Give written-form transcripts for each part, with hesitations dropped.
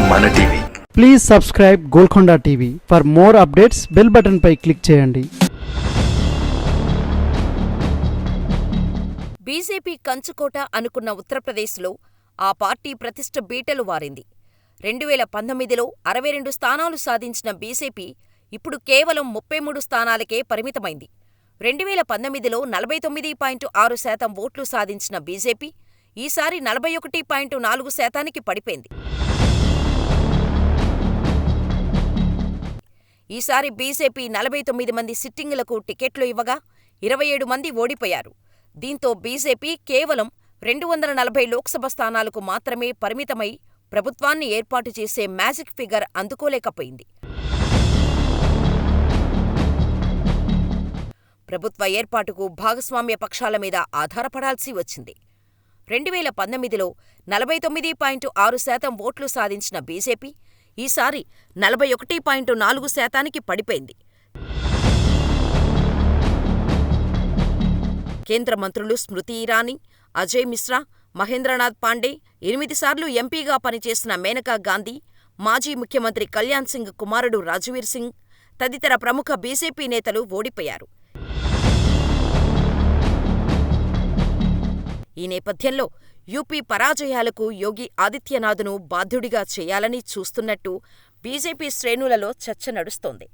మన TV. Please subscribe Golconda TV. For more updates bell button పై click చేయండి. BJP కంచుకోట అనుకున్న ఉత్తరప్రదేశ్లో ఆ పార్టీ ప్రతిష్ఠ బీటలు వారింది. 2019లో 62 స్థానాలు సాధించిన బీజేపీ ఇప్పుడు కేవలం 33 స్థానాలకే పరిమితమైంది. 2019లో 49.6% ఓట్లు సాధించిన బీజేపీ ఈసారి 41.4%కి పడిపోయింది. ఈసారి బీజేపీ 49 మంది సిట్టింగులకు టికెట్లు ఇవ్వగా 27 మంది ఓడిపోయారు. దీంతో బీజేపీ కేవలం 240 లోక్సభ స్థానాలకు మాత్రమే పరిమితమై ప్రభుత్వాన్ని ఏర్పాటు చేసే మ్యాజిక్ ఫిగర్ అందుకోలేకపోయింది. ప్రభుత్వ ఏర్పాటుకు భాగస్వామ్య పక్షాల మీద ఆధారపడాల్సి వచ్చింది. 2019లో 49.6% ఓట్లు సాధించిన బీజేపీ ఈసారి 41.4%కి పడిపోయింది. కేంద్ర మంత్రులు స్మృతి ఇరానీ, అజయ్ మిశ్రా, మహేంద్రనాథ్ పాండే, 8 సార్లు ఎంపీగా పనిచేసిన మేనకా గాంధీ, మాజీ ముఖ్యమంత్రి కళ్యాణ్ సింగ్ కుమారుడు రాజ్వీర్ సింగ్ తదితర ప్రముఖ బీజేపీ నేతలు ఓడిపోయారు. ఈ నేపథ్యంలో యూపీ పరాజయాలకు యోగి ఆదిత్యనాథ్ను బాధ్యుడిగా చేయాలని చూస్తున్నట్టు బీజేపీ శ్రేణులలో చర్చ నడుస్తోంది.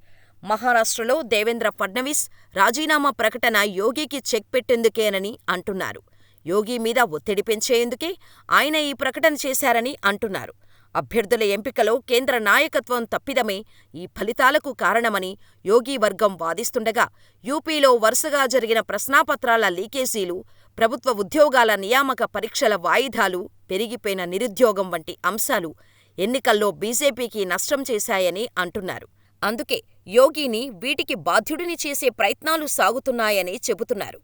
మహారాష్ట్రలో దేవేంద్ర ఫడ్నవీస్ రాజీనామా ప్రకటన యోగికి చెక్ పెట్టేందుకేనని అంటున్నారు. యోగి మీద ఒత్తిడి పెంచేందుకే ఆయన ఈ ప్రకటన చేశారని అంటున్నారు. అభ్యర్థుల ఎంపికలో కేంద్ర నాయకత్వం తప్పిదమే ఈ ఫలితాలకు కారణమని యోగి వర్గం వాదిస్తుండగా, యూపీలో వరుసగా జరిగిన ప్రశ్నాపత్రాల లీకేజీలు, ప్రభుత్వ ఉద్యోగాల నియామక పరీక్షల వాయిదాలు, పెరిగిపోయిన నిరుద్యోగం వంటి అంశాలు ఎన్నికల్లో బీజేపీకి నష్టం చేశాయని అంటున్నారు. అందుకే యోగిని వీటికి బాధ్యుడిని చేసే ప్రయత్నాలు సాగుతున్నాయని చెబుతున్నారు.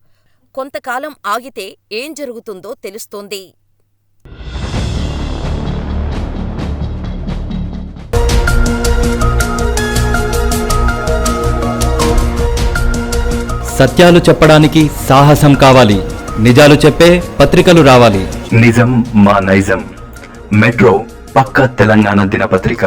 కొంతకాలం ఆగితే ఏం జరుగుతుందో తెలుస్తోంది. సత్యాలు చెప్పడానికి సాహసం కావాలి. నిజాలు చెప్పే పత్రికలు రావాలి. నిజం మా నైజం. మెట్రో పక్క తెలంగాణ దినపత్రిక.